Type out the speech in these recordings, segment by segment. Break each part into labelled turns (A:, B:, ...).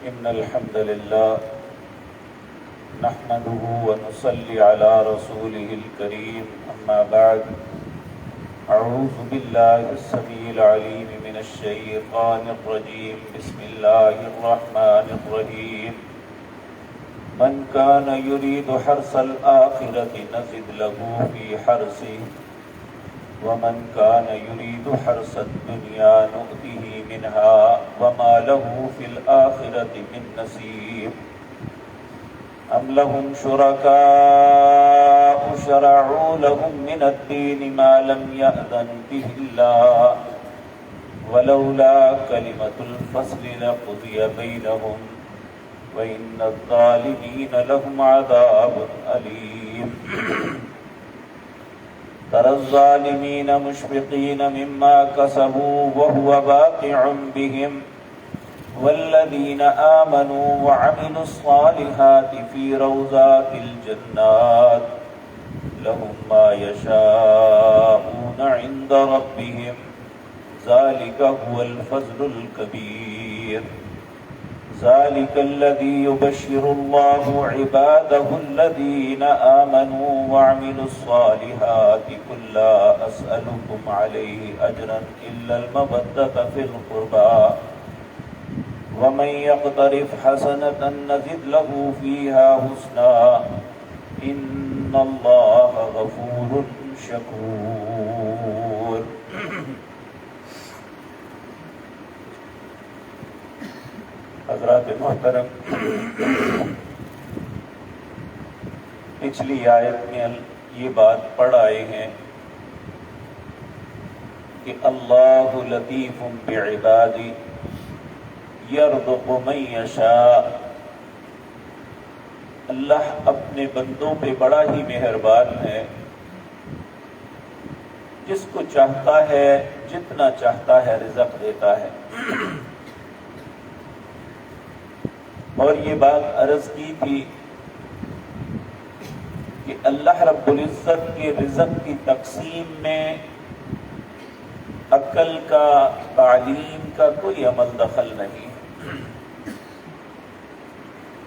A: إن الحمد لله نحمده ونصلي على رسوله الكريم أما بعد أعوذ بالله السميع العليم من الشيطان الرجيم بسم الله الرحمن الرحيم من كان يريد حرث الآخرة نزد له في حرثه ومن كان يريد حرث الدنيا نؤته منها وما له في الآخرة من نصيب أم لهم شركاء شرعوا لهم من الدين ما لم يأذن به الله ولولا كلمة الفصل لقضي بينهم وإن الظالمين لهم عذاب أليم ترى الظالمين مشفقين مما كسبوا وهو واقع بهم والذين آمنوا وعملوا الصالحات في روضات الجنات لهم ما يشاءون عند ربهم ذلك هو الفضل الكبير ذلك الذي يبشر الله عباده الذين آمنوا وعملوا الصالحات قل لا أسألكم عليه أجرا إلا المودة في القربى ومن يقترف حسنة نزد له فيها حسنا إن الله غفور شكور. حضرات محترم، پچھلی آیت میں یہ بات پڑھ آئے ہیں کہ اللہ لطیف بعبادی یرزق من یشاء، اللہ اپنے بندوں پہ بڑا ہی مہربان ہے، جس کو چاہتا ہے جتنا چاہتا ہے رزق دیتا ہے. اور یہ بات عرض کی تھی کہ اللہ رب العزت کے رزق کی تقسیم میں عقل کا، تعلیم کا کوئی عمل دخل نہیں.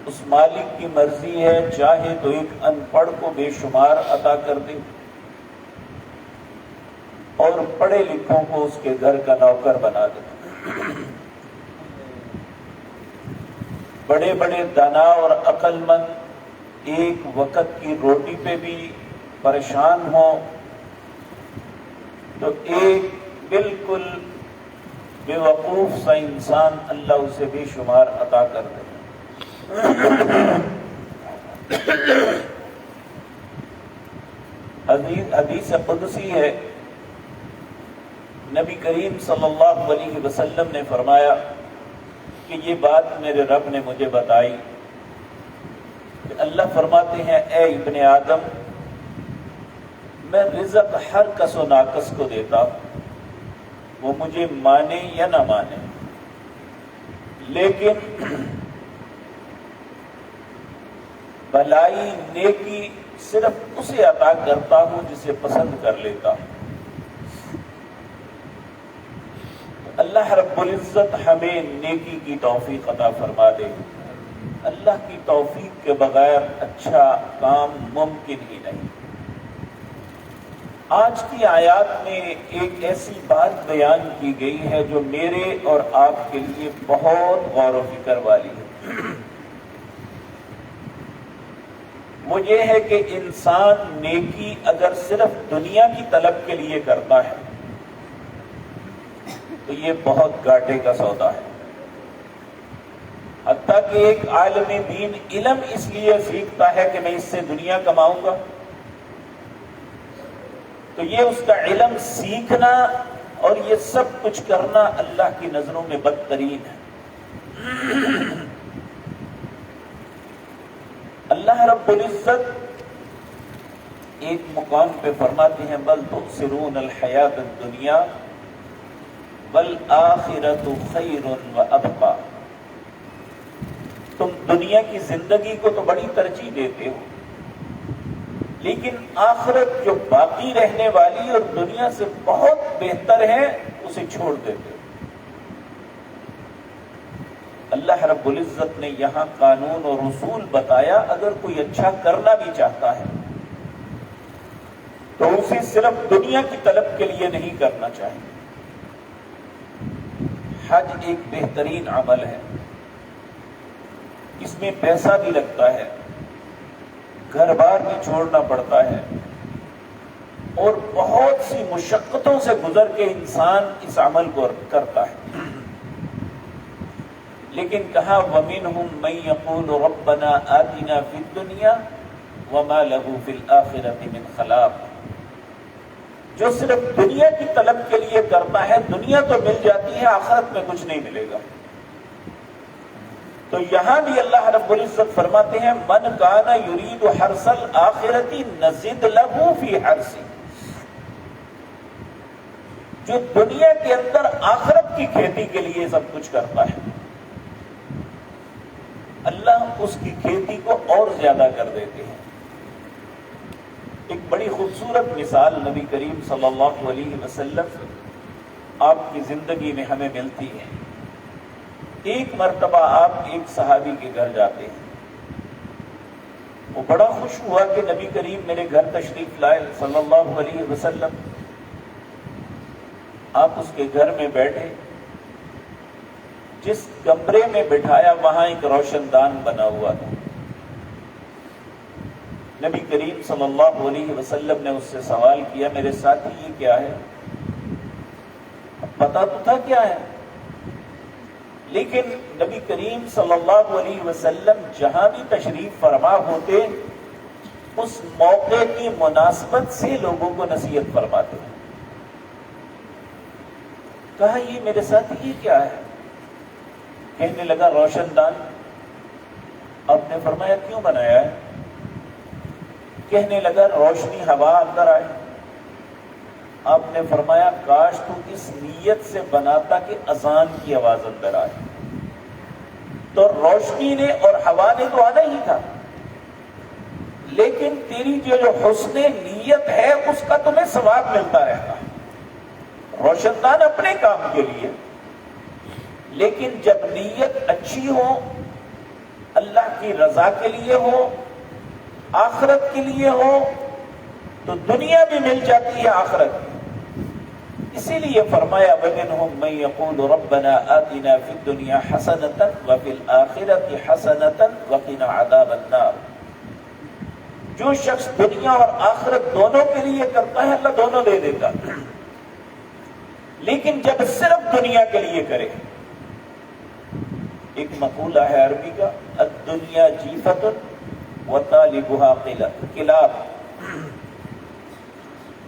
A: اس مالک کی مرضی ہے، چاہے تو ایک ان پڑھ کو بے شمار عطا کر دے اور پڑھے لکھوں کو اس کے گھر کا نوکر بنا دے. بڑے بڑے دانا اور عقل مند ایک وقت کی روٹی پہ بھی پریشان ہوں تو ایک بالکل بے وقوف سا انسان اللہ اسے بے شمار عطا کر دے. حدیث قدسی ہے، نبی کریم صلی اللہ علیہ وسلم نے فرمایا کہ یہ بات میرے رب نے مجھے بتائی کہ اللہ فرماتے ہیں اے ابن آدم، میں رزق ہر کس و ناقص کو دیتا ہوں، وہ مجھے مانے یا نہ مانے، لیکن بھلائی نیکی صرف اسے عطا کرتا ہوں جسے پسند کر لیتا ہوں. اللہ رب العزت ہمیں نیکی کی توفیق عطا فرما دے. اللہ کی توفیق کے بغیر اچھا کام ممکن ہی نہیں. آج کی آیات میں ایک ایسی بات بیان کی گئی ہے جو میرے اور آپ کے لیے بہت غور و فکر والی ہے. وہ یہ ہے کہ انسان نیکی اگر صرف دنیا کی طلب کے لیے کرتا ہے تو یہ بہت گھاٹے کا سودا ہے. حتیٰ کہ ایک عالم دین علم اس لیے سیکھتا ہے کہ میں اس سے دنیا کماؤں گا، تو یہ اس کا علم سیکھنا اور یہ سب کچھ کرنا اللہ کی نظروں میں بدترین ہے. اللہ رب العزت ایک مقام پہ فرماتے ہیں بل تؤثرون الحیات الدنیا والآخرۃ خیر وابقیٰ، تم دنیا کی زندگی کو تو بڑی ترجیح دیتے ہو، لیکن آخرت جو باقی رہنے والی اور دنیا سے بہت بہتر ہے اسے چھوڑ دیتے ہو. اللہ رب العزت نے یہاں قانون اور اصول بتایا، اگر کوئی اچھا کرنا بھی چاہتا ہے تو اسے صرف دنیا کی طلب کے لیے نہیں کرنا چاہیے۔ حج ایک بہترین عمل ہے، اس میں پیسہ بھی لگتا ہے، گھر بار بھی چھوڑنا پڑتا ہے، اور بہت سی مشقتوں سے گزر کے انسان اس عمل کو کرتا ہے۔ لیکن کہا وَمِنْهُمْ مَنْ يَقُولُ رَبَّنَا آتِنَا فِي الدُّنْيَا وَمَا لَهُ فِي الْآخِرَةِ مِنْ خَلَاقٍ، جو صرف دنیا کی طلب کے لیے کرتا ہے، دنیا تو مل جاتی ہے، آخرت میں کچھ نہیں ملے گا۔ تو یہاں بھی اللہ رب العزت فرماتے ہیں من کان یرید حرث الآخرۃ نزد لہ فی حرثہ، جو دنیا کے اندر آخرت کی کھیتی کے لیے سب کچھ کرتا ہے، اللہ اس کی کھیتی کو اور زیادہ کر دیتے ہیں۔ ایک بڑی خوبصورت مثال نبی کریم صلی اللہ علیہ وسلم آپ کی زندگی میں ہمیں ملتی ہے۔ ایک مرتبہ آپ ایک صحابی کے گھر جاتے ہیں، وہ بڑا خوش ہوا کہ نبی کریم میرے گھر تشریف لائے صلی اللہ علیہ وسلم۔ آپ اس کے گھر میں بیٹھے، جس کمرے میں بٹھایا وہاں ایک روشن دان بنا ہوا تھا۔ نبی کریم صلی اللہ علیہ وسلم نے اس سے سوال کیا میرے ساتھی یہ کیا ہے؟ پتا تو تھا کیا ہے، لیکن نبی کریم صلی اللہ علیہ وسلم جہاں بھی تشریف فرما ہوتے اس موقع کی مناسبت سے لوگوں کو نصیحت فرماتے ہیں۔ کہا یہ میرے ساتھ یہ کیا ہے؟ کہنے لگا روشن دان۔ آپ نے فرمایا کیوں بنایا ہے؟ کہنے لگا روشنی ہوا اندر آئے۔ آپ نے فرمایا کاش تو اس نیت سے بناتا کہ اذان کی آواز اندر آئے، تو روشنی نے اور ہوا نے تو آنا ہی تھا، لیکن تیری جو حسن نیت ہے اس کا تمہیں ثواب ملتا رہتا ہے۔ روشن دان اپنے کام کے لیے، لیکن جب نیت اچھی ہو، اللہ کی رضا کے لیے ہو، آخرت کے لیے ہو، تو دنیا بھی مل جاتی ہے آخرت بھی۔ اسی لیے فرمایا وَمِنْهُمْ مَنْ يَقُولُ رَبَّنَا آتِنَا فِي الدُّنْيَا حَسَنَةً وَفِي الْآخِرَةِ حَسَنَةً وَقِنَا عَذَابَ النَّارِ، جو شخص دنیا اور آخرت دونوں کے لیے کرتا ہے اللہ دونوں دے دیتا، لیکن جب صرف دنیا کے لیے کرے، ایک مقولہ ہے عربی کا الدنیا جیفۃ وطالبها کلاب،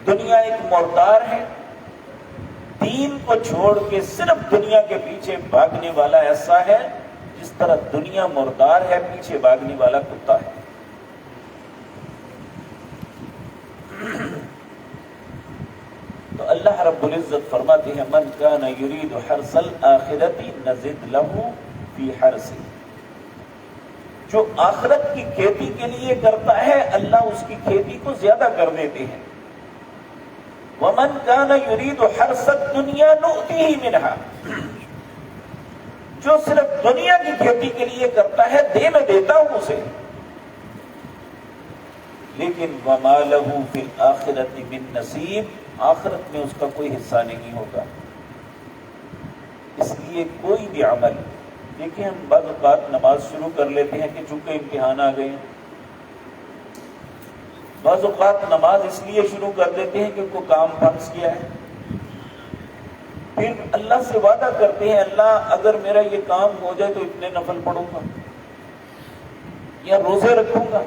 A: دنیا ایک مردار ہے، دین کو چھوڑ کے صرف دنیا کے پیچھے بھاگنے والا ایسا ہے جس طرح دنیا مردار ہے، پیچھے بھاگنے والا کتا ہے۔ تو اللہ رب العزت فرماتے ہیں من کان یرید حرث الآخرۃ نزد لہ فی حرثہ، جو آخرت کی کھیتی کے لیے کرتا ہے اللہ اس کی کھیتی کو زیادہ کر دیتے ہیں۔ وَمَنْ كَانَ يُرِيدُ حَرْثَ الدُّنْيَا نُؤْتِهِ مِنْهَا، جو صرف دنیا کی کھیتی کے لیے کرتا ہے میں دیتا ہوں اسے، لیکن وَمَا لَهُ فِي الْآخِرَةِ مِن نَصِيبٍ، آخرت میں اس کا کوئی حصہ نہیں ہوگا۔ اس لیے کوئی بھی عمل، دیکھیں ہم بعض اوقات نماز شروع کر لیتے ہیں کہ چونکہ امتحان آ گئے، بعض اوقات نماز اس لیے شروع کر دیتے ہیں کہ کوئی کام پھنس گیا ہے، پھر اللہ سے وعدہ کرتے ہیں اللہ اگر میرا یہ کام ہو جائے تو اتنے نفل پڑھوں گا یا روزے رکھوں گا،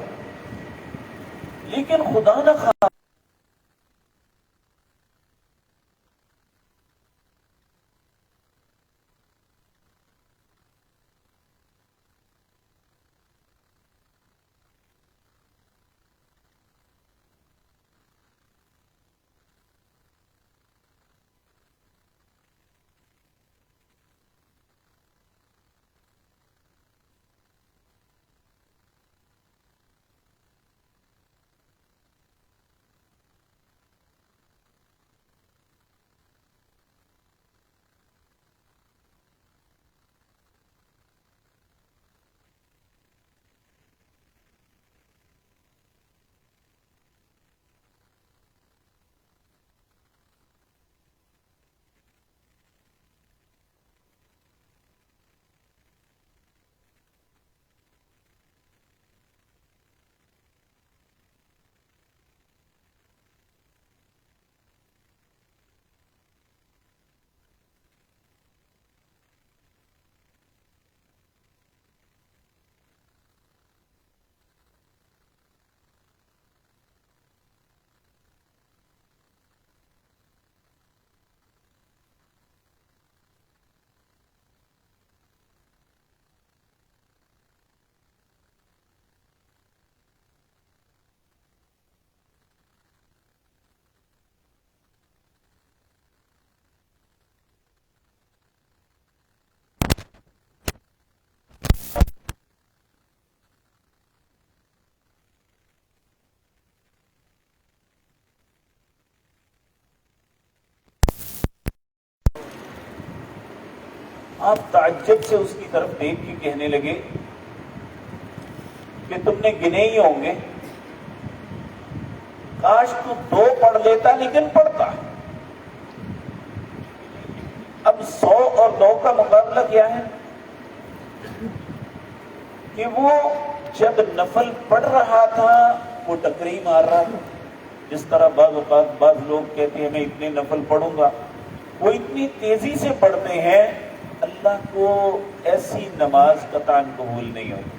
A: لیکن خدا نہ خواہ آپ تعجب سے اس کی طرف دیکھ کے کہنے لگے کہ تم نے گنے ہی ہوں گے، کاش تو 2 پڑھ لیتا لیکن پڑھتا۔ اب 100 اور 2 کا مقابلہ کیا ہے کہ وہ جب نفل پڑھ رہا تھا وہ ٹکری مار رہا تھا، جس طرح بعض لوگ کہتے ہیں میں اتنے نفل پڑھوں گا، وہ اتنی تیزی سے پڑھتے ہیں اللہ کو ایسی نماز قطعاً قبول نہیں ہوتی۔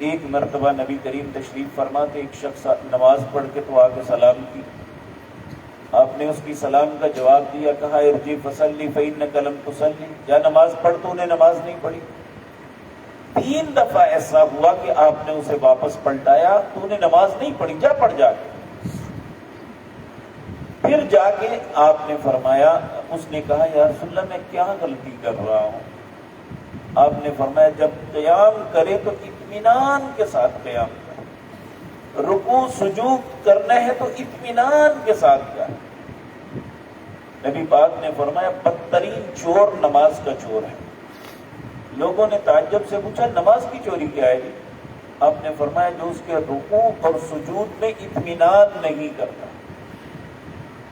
A: ایک مرتبہ نبی کریم تشریف فرما تھے، ایک شخص نماز پڑھ کے تو آ کے سلام کی، آپ نے اس کی سلام کا جواب دیا، کہا ارجع فصلی فإنک لم تصلی، جا نماز پڑھ، تو نے نماز نہیں پڑھی۔ 3 دفعہ ایسا ہوا کہ آپ نے اسے واپس پلٹایا، تو نے نماز نہیں پڑھی، جا پڑھ جا کے۔ پھر جا کے آپ نے فرمایا، اس نے کہا یا رسول اللہ میں کیا غلطی کر رہا ہوں؟ آپ نے فرمایا جب قیام کرے تو اطمینان کے ساتھ قیام کرے، رکوع سجود کرنا ہے تو اطمینان کے ساتھ کرے۔ نبی پاک نے فرمایا بدترین چور نماز کا چور ہے۔ لوگوں نے تعجب سے پوچھا نماز کی چوری کیا ہے جی؟ آپ نے فرمایا جو اس کے رکوع اور سجود میں اطمینان نہیں کرتا۔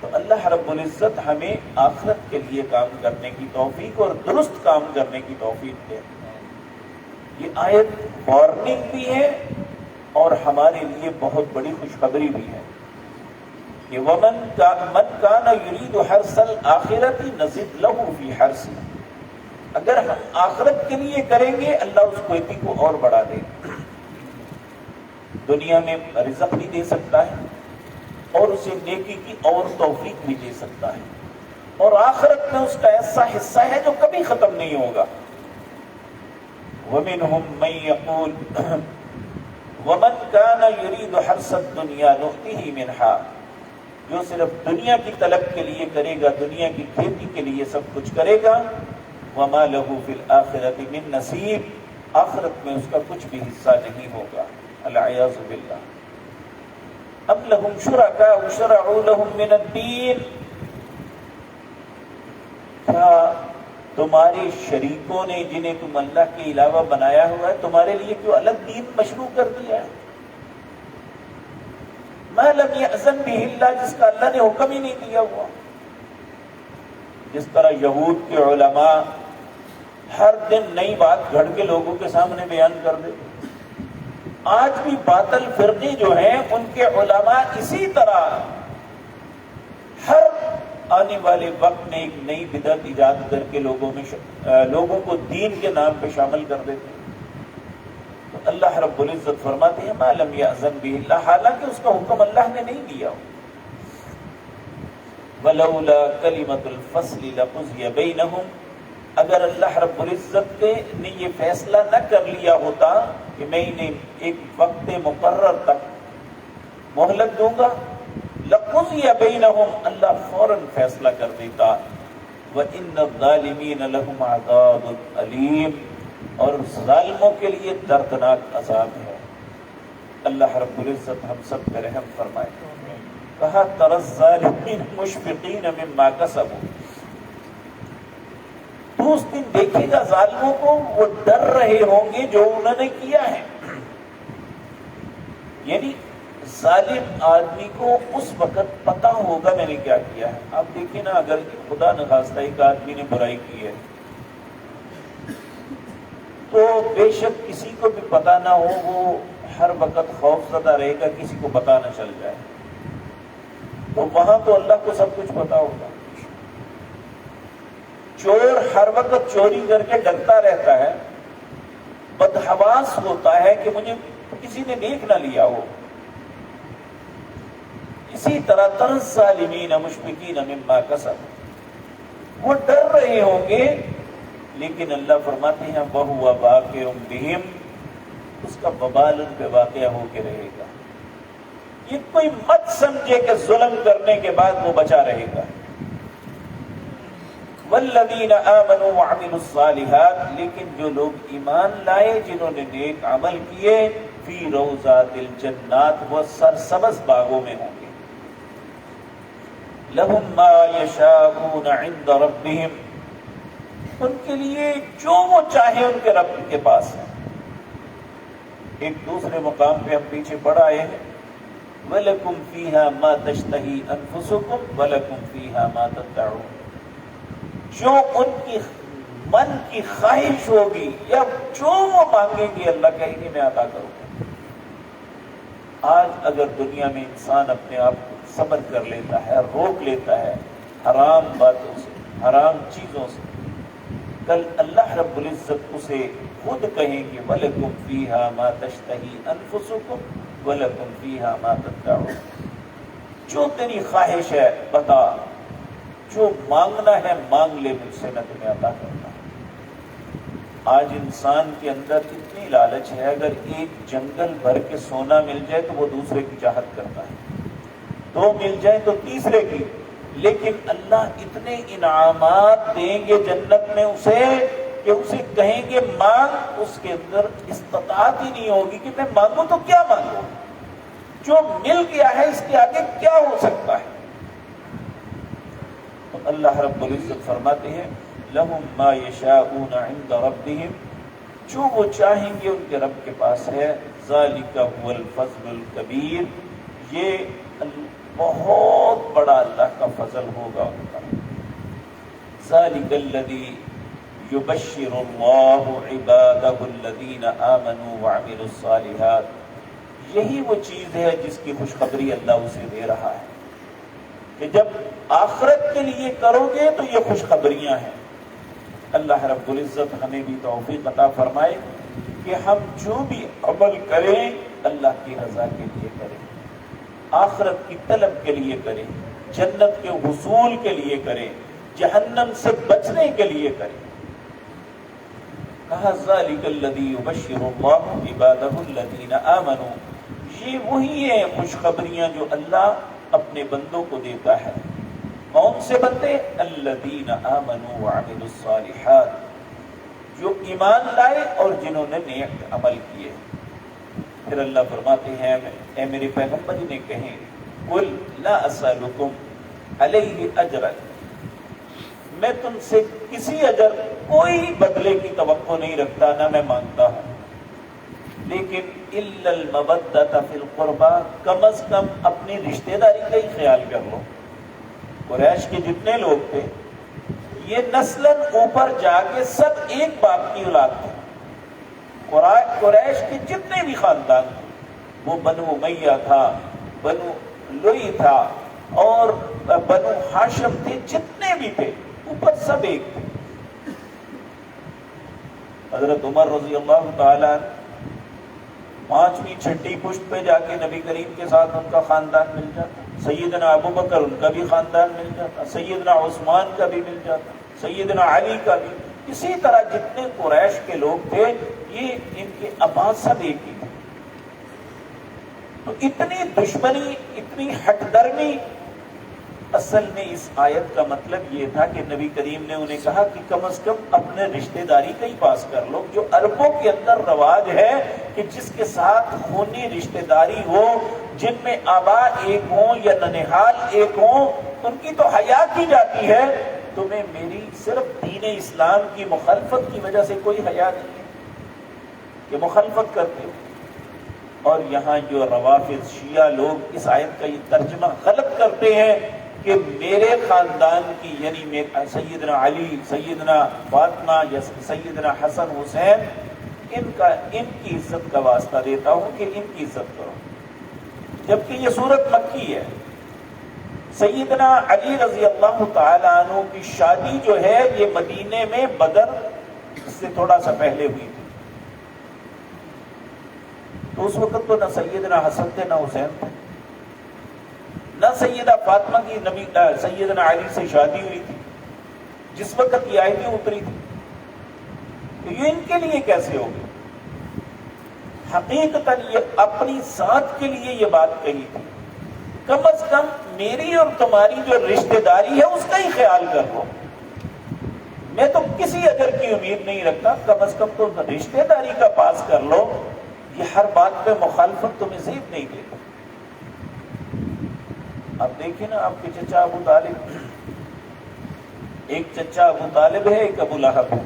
A: تو اللہ رب العزت ہمیں آخرت کے لیے کام کرنے کی توفیق اور درست کام کرنے کی توفیق دے۔ یہ آیت وارننگ بھی ہے اور ہمارے لیے بہت بڑی خوشخبری بھی ہے کہ وَمَن كَانَ يُرِيدُ حَرْثَ الْآخِرَةِ نَزِدْ لَهُ فِي حَرْثِهِ، اگر ہم آخرت کے لیے کریں گے اللہ اس کوئی کو اور بڑھا دے گا۔ دنیا میں رزق بھی دے سکتا ہے اور اسے نیکی کی اور توفیق بھی دے سکتا ہے، اور آخرت میں اس کا ایسا حصہ ہے جو کبھی ختم نہیں ہوگا۔ وَمِنْهُمْ مَنْ يَقُولُ وَمَنْ كَانَ يُرِيدُ حَرْثَ الدُّنْيَا نُؤْتِهِ مِنْهَا، جو صرف دنیا کی طلب کے لیے کرے گا، دنیا کی کھیتی کے لیے سب کچھ کرے گا، وَمَا لَهُ فِي الْآخِرَةِ مِن نَصِيب، آخرت میں اس کا کچھ بھی حصہ نہیں ہوگا۔ العیاذ باللہ۔ ام لہم شرکاء شرعوا لہم من الدین، کیا تمہارے شریکوں نے جنہیں تم اللہ کے علاوہ بنایا ہوا ہے تمہارے لیے کیوں الگ دین مشروع کر دیا ہے؟ ما لم یأذن بہ اللہ، جس کا اللہ نے حکم ہی نہیں دیا ہوا۔ جس طرح یہود کے علماء ہر دن نئی بات گھڑ کے لوگوں کے سامنے بیان کر دیتے، آج بھی باطل فرقے جو ہیں ان کے علماء اسی طرح ہر آنے والے وقت میں ایک نئی بدعت ایجاد کر کے لوگوں کو دین کے نام پہ شامل کر دیتے ہیں۔ تو اللہ رب العزت فرماتے ہیں ما لم یأذن بہ اللہ، حالانکہ اس کا حکم اللہ نے نہیں دیا۔ ولولا کلمۃ الفصل لقضی بینہم، اگر اللہ رب العزت نے یہ فیصلہ نہ کر لیا ہوتا کہ میں انہیں ایک وقت مقرر تک مہلت دوں گا، لقضی بینہم، اللہ فوراً فیصلہ کر دیتا۔ وَإِنَّ الظَّالِمِينَ لَهُمْ عَذَابٌ أَلِيمٌ، اور ظالموں کے لیے دردناک عذاب ہے۔ اللہ رب العزت ہم سب پہ رحم فرمائے۔ کہا تَرَى الظَّالِمِينَ مُشْفِقِينَ مِمَّا كَسَبُوا، تو اس دن دیکھے گا ظالموں کو، وہ ڈر رہے ہوں گے جو انہوں نے کیا ہے۔ یعنی ظالم آدمی کو اس وقت پتا ہوگا میں نے کیا کیا ہے۔ آپ دیکھیں نا، اگر خدا نخواستہ ایک آدمی نے برائی کی ہے تو بے شک کسی کو بھی پتا نہ ہو، وہ ہر وقت خوف زدہ رہے گا کسی کو پتا نہ چل جائے، تو وہاں تو اللہ کو سب کچھ پتا ہوگا۔ چور ہر وقت چوری کر کے ڈرتا رہتا ہے، بدحواس ہوتا ہے کہ مجھے کسی نے دیکھ نہ لیا ہو۔ اسی طرح تَرَى الظَّالِمِينَ مُشْفِقِينَ مِمَّا كَسَبُوا، وہ ڈر رہے ہوں گے، لیکن اللہ فرماتے ہیں وَهُوَ وَاقِعٌ بِهِمْ، اس کا وبال ان پہ واقع ہو کے رہے گا۔ یہ کوئی مت سمجھے کہ ظلم کرنے کے بعد وہ بچا رہے گا۔ والذین آمنوا وعملوا الصالحات، لیکن جو لوگ ایمان لائے، جنہوں نے نیک عمل کیے، فی روضات الجنات، وہ سرسبز باغوں میں ہوں گے۔ لہم ما یشاءون عند ربہم، ان کے لیے جو وہ چاہے ان کے رب کے پاس ہے۔ ایک دوسرے مقام پہ ہم پیچھے پڑھ آئے ہیں، وَلَكُمْ فِيهَا مَا تَشْتَهِي أَنفُسُكُمْ وَلَكُمْ فِيهَا مَا تَدَّعُونَ، جو ان کی من کی خواہش ہوگی یا جو وہ مانگیں گے اللہ کہیں گے میں عطا کروں گا۔ آج اگر دنیا میں انسان اپنے آپ کو صبر کر لیتا ہے، روک لیتا ہے حرام باتوں سے، حرام چیزوں سے، کل اللہ رب العزت اسے خود کہیں گے وَلَكُمْ فِيهَا مَا تَشْتَهِي أَنفُسُكُمْ وَلَكُمْ فِيهَا مَا تَدَّعُونَ، جو تیری خواہش ہے بتا، جو مانگنا ہے مانگ لے مجھ سے، میں تمہیں عطا کرتا ہوں۔ آج انسان کے اندر اتنی لالچ ہے، اگر ایک جنگل بھر کے سونا مل جائے تو وہ دوسرے کی چاہت کرتا ہے، دو مل جائے تو تیسرے کی، لیکن اللہ اتنے انعامات دیں گے جنت میں اسے کہ اسے کہیں گے مانگ، اس کے اندر استطاعت ہی نہیں ہوگی کہ میں مانگوں تو کیا مانگوں، جو مل گیا ہے اس کے آگے کیا ہو سکتا ہے۔ تو اللہ رب العزت فرماتے ہیں لَهُم مَّا يَشَاءُونَ عِندَ رَبِّهِمْ، جو وہ چاہیں گے ان کے رب کے پاس ہے، ذَلِكَ هُوَ الْفَضْلُ الْكَبِيرُ، یہ بہت بڑا اللہ کا فضل ہوگا ان کا۔ ذَلِكَ الَّذِي يُبَشِّرُ اللَّهُ عِبَادَهُ الَّذِينَ آمَنُوا وَعَمِلُوا الصَّالِحَاتِ، یہی وہ چیز ہے جس کی خوشخبری اللہ اسے دے رہا ہے کہ جب آخرت کے لیے کرو گے تو یہ خوشخبریاں ہیں۔ اللہ رب العزت ہمیں بھی توفیق عطا فرمائے کہ ہم جو بھی عمل کریں اللہ کی رضا کے لیے کریں، آخرت کی طلب کے لیے کریں، جنت کے حصول کے لیے کریں، جہنم سے بچنے کے لیے کریں۔ کہا ذَلِكَ الَّذِي يُبَشِّرُ اللَّهُ عِبَادَهُ الَّذِينَ آمَنُوا، یہ وہی ہیں خوشخبریاں جو اللہ اپنے بندوں کو دیتا ہے۔ کون سے بندے؟ الذین آمنوا وعملوا الصالحات، جو ایمان لائے اور جنہوں نے نیک عمل کیے۔ پھر اللہ فرماتے ہیں اے میرے پیغمبر انہیں کہیں قل لا اسألکم علیہ اجرا، میں تم سے کسی اجر کوئی بدلے کی توقع نہیں رکھتا، نہ میں مانگتا ہوں، لیکن الا المودۃ فی القربى، کم از کم اپنی رشتہ داری کا ہی خیال کر لو۔ قریش کے جتنے لوگ تھے یہ نسلاً اوپر جا کے سب ایک باپ کی اولاد تھے۔ قریش کے جتنے بھی خاندان تھے، وہ بنو امیہ تھا، بنو لوئی تھا اور بنو ہاشم تھے، جتنے بھی تھے اوپر سب ایک تھے۔ حضرت عمر رضی اللہ تعالیٰ پانچویں چھٹی پشت پہ جا کے نبی کریم کے ساتھ ان کا خاندان مل جاتا، سیدنا ابو بکر ان کا بھی خاندان مل جاتا، سیدنا عثمان کا بھی مل جاتا، سیدنا علی کا بھی، اسی طرح جتنے قریش کے لوگ تھے یہ ان کے ابا سب ایک ہی تھے۔ تو اتنی دشمنی، اتنی ہٹ درمی، اصل میں اس آیت کا مطلب یہ تھا کہ نبی کریم نے انہیں کہا کہ کم از کم اپنے رشتہ داری کا ہی پاس کر لو۔ جو عربوں کے اندر رواج ہے کہ جس کے ساتھ خونی رشتہ داری ہو، جن میں آبا ایک ہوں یا ننہال ایک ہوں، ان کی تو حیا کی جاتی ہے، تمہیں میری صرف دین اسلام کی مخالفت کی وجہ سے کوئی حیا نہیں ہے کہ مخالفت کرتے ہو۔ اور یہاں جو روافض شیعہ لوگ اس آیت کا یہ ترجمہ غلط کرتے ہیں کہ میرے خاندان کی، یعنی سیدنا علی، سیدنا فاطمہ یا سیدنا حسن حسین، ان کی عزت کا واسطہ دیتا ہوں کہ ان کی عزت کرو، جبکہ یہ صورت مکی ہے۔ سیدنا علی رضی اللہ تعالیٰ عنہ کی شادی جو ہے یہ مدینے میں بدر سے تھوڑا سا پہلے ہوئی تھی، تو اس وقت تو نہ سیدنا حسن تھے نہ حسین تھے، نہ سیدہ فاطمہ کی سیدنا علی سے شادی ہوئی تھی جس وقت یہ آیتیں اتری تھی، تو یہ ان کے لیے کیسے ہوگی؟ حقیقتاً یہ اپنی ذات کے لیے یہ بات کہی تھی، کم از کم میری اور تمہاری جو رشتہ داری ہے اس کا ہی خیال کر لو، میں تو کسی اجر کی امید نہیں رکھتا، کم از کم تو رشتہ داری کا پاس کر لو، یہ ہر بات پہ مخالفت تمہیں زیب نہیں دیتا۔ اب دیکھیں نا آپ کے چچا ابو طالب ایک چچا ابو طالب ہے، ایک ابو لہب ہے۔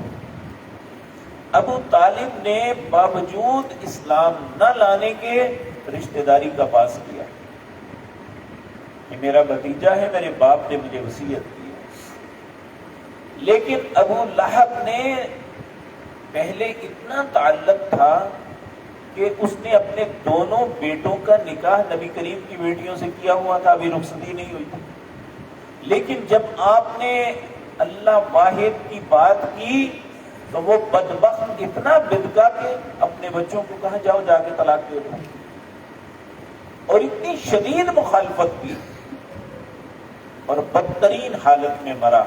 A: ابو طالب نے باوجود اسلام نہ لانے کے رشتہ داری کا پاس کیا کہ میرا بھتیجا ہے، میرے باپ نے مجھے وصیت کی ہے۔ لیکن ابو لہب نے پہلے اتنا تعلق تھا کہ اس نے اپنے دونوں بیٹوں کا نکاح نبی کریم کی بیٹیوں سے کیا ہوا تھا، ابھی رخصتی نہیں ہوئی تھی۔ لیکن جب آپ نے اللہ واحد کی بات کی تو وہ بدبخت اتنا بدکا کہ اپنے بچوں کو کہا جاؤ جا کے طلاق دے دو، اور اتنی شدید مخالفت کی اور بدترین حالت میں مرا۔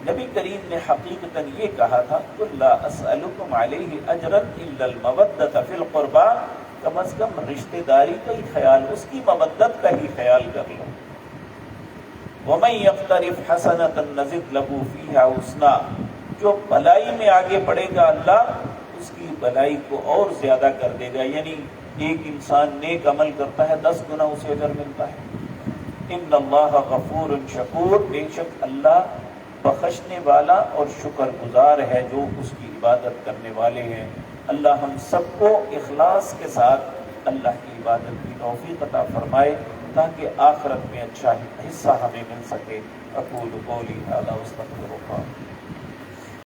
A: نبی کریم نے حقیقتاً یہ کہا تھا قُلْ لَا أَسْأَلُكُمْ عَلَيْهِ أَجْرًا إِلَّا الْمَوَدَّةَ فِي الْقُرْبَى، کم از کم رشتہ داری کا ہی خیال، اس کی مودت کا ہی خیال کر لو۔ وَمَنْ يَقْتَرِفْ حَسَنَةً نَزِدْ لَهُ فِيهَا حُسْنًا، جو بھلائی میں آگے بڑھے گا اللہ اس کی بھلائی کو اور زیادہ کر دے گا، یعنی ایک انسان نیک عمل کرتا ہے 10 گنا اسے اجر ملتا ہے۔ ان اللہ غفور شکور، بے شک اللہ بخشنے والا اور شکر گزار ہے جو اس کی عبادت کرنے والے ہیں۔ اللہ ہم سب کو اخلاص کے ساتھ اللہ کی عبادت کی توفیق عطا فرمائے تاکہ آخرت میں اچھا حصہ ہمیں مل سکے۔ اقول قولی ھذا واستغفر اللہ۔